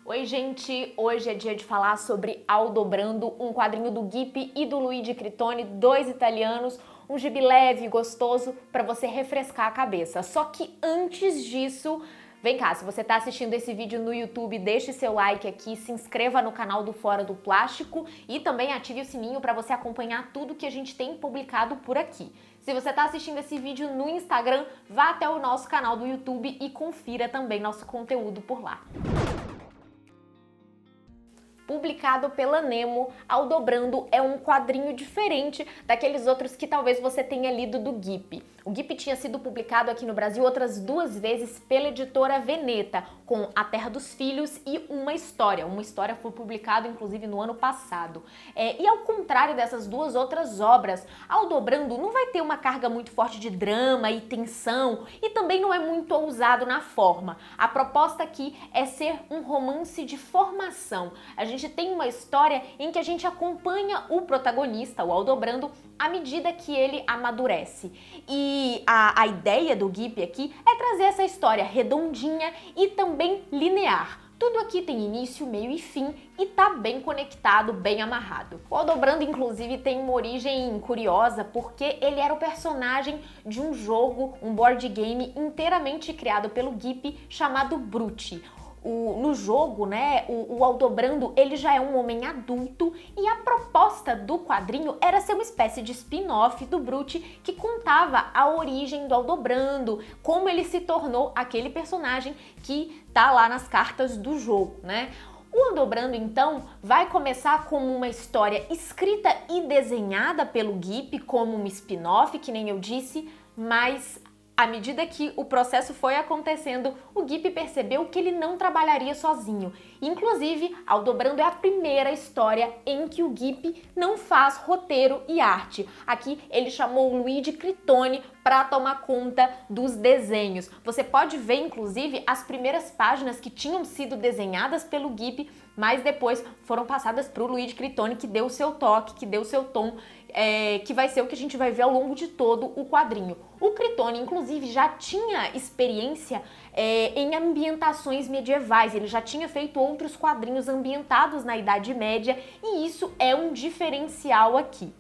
Oi, gente! Hoje é dia de falar sobre Aldobrando, um quadrinho do Ghibli e do Luigi Critone, dois italianos, um gibi leve e gostoso para você refrescar a cabeça. Só que antes disso, vem cá, se você está assistindo esse vídeo no YouTube, deixe seu like aqui, se inscreva no canal do Fora do Plástico e também ative o sininho para você acompanhar tudo que a gente tem publicado por aqui. Se você está assistindo esse vídeo no Instagram, vá até o nosso canal do YouTube e confira também nosso conteúdo por lá. Publicado pela Nemo, Aldobrando é um quadrinho diferente daqueles outros que talvez você tenha lido do Ghibli. O Ghibli tinha sido publicado aqui no Brasil outras duas vezes pela editora Veneta, com A Terra dos Filhos e Uma História. Uma História foi publicado inclusive no ano passado. E ao contrário dessas duas outras obras, Aldobrando não vai ter uma carga muito forte de drama e tensão e também não é muito ousado na forma. A proposta aqui é ser um romance de formação. A gente tem uma história em que a gente acompanha o protagonista, o Aldobrando, à medida que ele amadurece. E a ideia do Ghibli aqui é trazer essa história redondinha e também linear. Tudo aqui tem início, meio e fim e tá bem conectado, bem amarrado. O Aldobrando, inclusive, tem uma origem curiosa porque ele era o personagem de um jogo, um board game inteiramente criado pelo Ghibli chamado Brute. No jogo, né, o Aldobrando, ele já é um homem adulto e a proposta do quadrinho era ser uma espécie de spin-off do Brute que contava a origem do Aldobrando, como ele se tornou aquele personagem que tá lá nas cartas do jogo, né? O Aldobrando, então, vai começar como uma história escrita e desenhada pelo Ghibli, como um spin-off, que nem eu disse, mas à medida que o processo foi acontecendo, o Ghibli percebeu que ele não trabalharia sozinho. Inclusive, Aldobrando é a primeira história em que o Ghibli não faz roteiro e arte. Aqui ele chamou o Luigi Critone para tomar conta dos desenhos. Você pode ver, inclusive, as primeiras páginas que tinham sido desenhadas pelo Ghibli, mas depois foram passadas para o Luigi Critone, que deu o seu toque, que deu o seu tom, que vai ser o que a gente vai ver ao longo de todo o quadrinho. O Critone, inclusive, já tinha experiência em ambientações medievais, ele já tinha feito outros quadrinhos ambientados na Idade Média e isso é um diferencial aqui.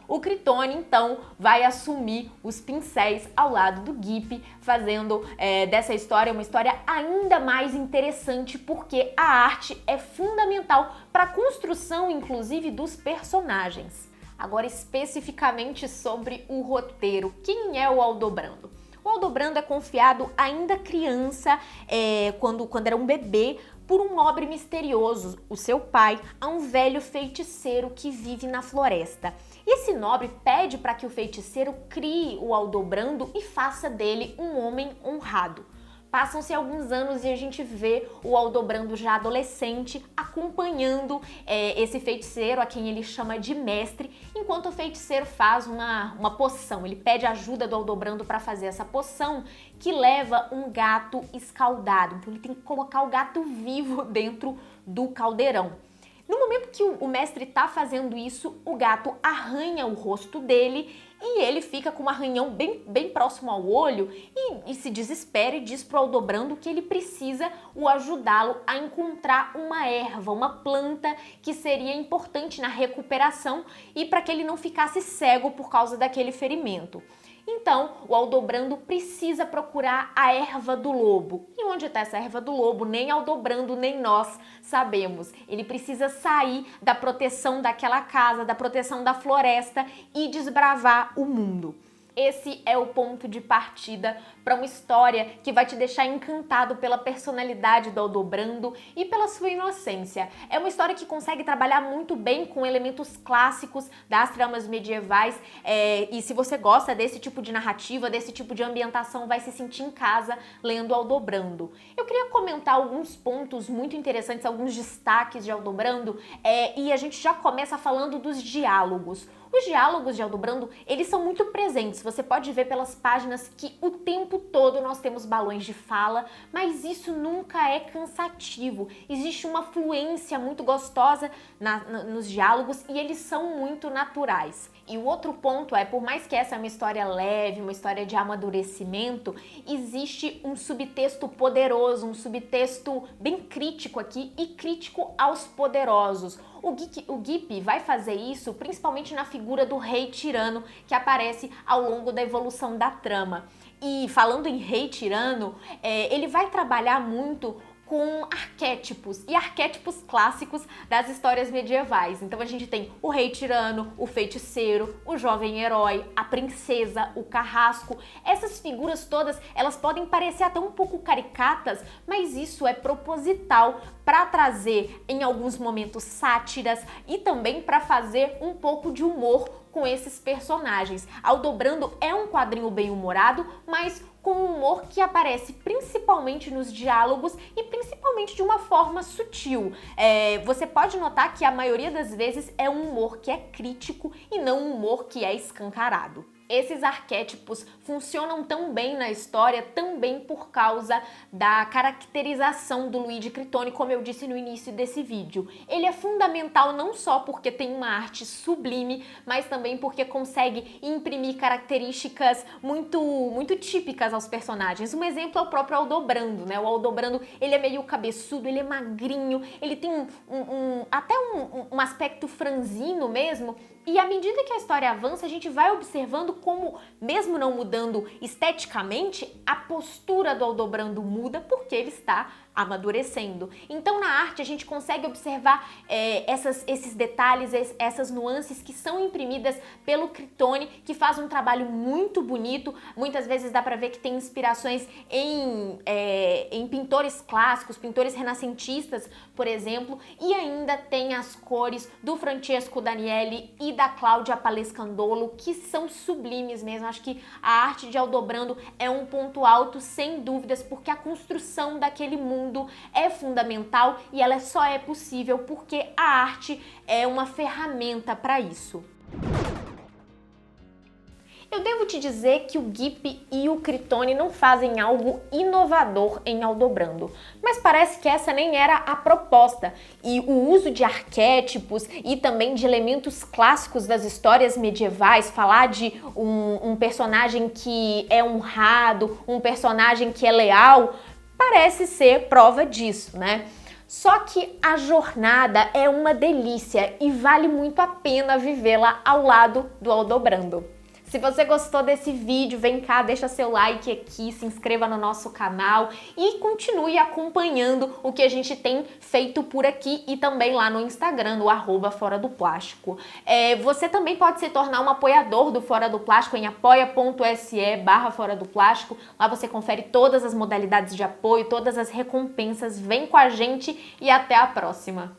O Critone, então, vai assumir os pincéis ao lado do Ghibli, fazendo dessa história uma história ainda mais interessante, porque a arte é fundamental para a construção, inclusive, dos personagens. Agora, especificamente sobre o roteiro, quem é o Aldobrando? O Aldobrando é confiado ainda criança, quando era um bebê, por um nobre misterioso, o seu pai, a um velho feiticeiro que vive na floresta. Esse nobre pede para que o feiticeiro crie o Aldobrando e faça dele um homem honrado. Passam-se alguns anos e a gente vê o Aldobrando já adolescente acompanhando esse feiticeiro, a quem ele chama de mestre, enquanto o feiticeiro faz uma poção. Ele pede ajuda do Aldobrando para fazer essa poção que leva um gato escaldado. Então ele tem que colocar o gato vivo dentro do caldeirão. No momento que o mestre está fazendo isso, o gato arranha o rosto dele e ele fica com um arranhão bem próximo ao olho e se desespera e diz para o Aldobrando que ele precisa o ajudá-lo a encontrar uma erva, uma planta que seria importante na recuperação e para que ele não ficasse cego por causa daquele ferimento. Então, o Aldobrando precisa procurar a erva do lobo. E onde está essa erva do lobo? Nem Aldobrando, nem nós sabemos. Ele precisa sair da proteção daquela casa, da proteção da floresta e desbravar o mundo. Esse é o ponto de partida para uma história que vai te deixar encantado pela personalidade do Aldobrando e pela sua inocência. É uma história que consegue trabalhar muito bem com elementos clássicos das tramas medievais e se você gosta desse tipo de narrativa, desse tipo de ambientação, vai se sentir em casa lendo Aldobrando. Eu queria comentar alguns pontos muito interessantes, alguns destaques de Aldobrando e a gente já começa falando dos diálogos. Os diálogos de Aldobrando, eles são muito presentes, você pode ver pelas páginas que o tempo todo nós temos balões de fala, mas isso nunca é cansativo. Existe uma fluência muito gostosa nos diálogos e eles são muito naturais. E o outro ponto é, por mais que essa é uma história leve, uma história de amadurecimento, existe um subtexto poderoso, um subtexto bem crítico aqui e crítico aos poderosos. O Gipp vai fazer isso principalmente na figura do rei tirano que aparece ao longo da evolução da trama. E falando em rei tirano, ele vai trabalhar muito com arquétipos e arquétipos clássicos das histórias medievais. Então a gente tem o rei tirano, o feiticeiro, o jovem herói, a princesa, o carrasco. Essas figuras todas, elas podem parecer até um pouco caricatas, mas isso é proposital para trazer em alguns momentos sátiras e também para fazer um pouco de humor com esses personagens. Aldobrando é um quadrinho bem-humorado, mas com um humor que aparece principalmente nos diálogos e principalmente de uma forma sutil. Você pode notar que a maioria das vezes é um humor que é crítico e não um humor que é escancarado. Esses arquétipos funcionam tão bem na história também por causa da caracterização do Luigi Critone, como eu disse no início desse vídeo. Ele é fundamental não só porque tem uma arte sublime, mas também porque consegue imprimir características muito típicas aos personagens. Um exemplo é o próprio Aldobrando, né? O Aldobrando, ele é meio cabeçudo, ele é magrinho, ele tem até um aspecto franzino mesmo. E à medida que a história avança, a gente vai observando como, mesmo não mudando esteticamente, a postura do Aldobrando muda porque ele está amadurecendo. Então na arte a gente consegue observar esses detalhes, essas nuances que são imprimidas pelo Critone, que faz um trabalho muito bonito. Muitas vezes dá para ver que tem inspirações em pintores clássicos, pintores renascentistas, por exemplo, e ainda tem as cores do Francesco Danieli e da Cláudia Palescandolo, que são sublimes mesmo. Acho que a arte de Aldobrando é um ponto alto, sem dúvidas, porque a construção daquele mundo é fundamental e ela só é possível porque a arte é uma ferramenta para isso. Eu devo te dizer que o Gipp e o Critone não fazem algo inovador em Aldobrando, mas parece que essa nem era a proposta, e o uso de arquétipos e também de elementos clássicos das histórias medievais, falar de um personagem que é honrado, um personagem que é leal, parece ser prova disso, né? Só que a jornada é uma delícia e vale muito a pena vivê-la ao lado do Aldobrando. Se você gostou desse vídeo, vem cá, deixa seu like aqui, se inscreva no nosso canal e continue acompanhando o que a gente tem feito por aqui e também lá no Instagram, no @Fora do Plástico. Você também pode se tornar um apoiador do Fora do Plástico em apoia.se/Fora do Plástico. Lá você confere todas as modalidades de apoio, todas as recompensas. Vem com a gente e até a próxima!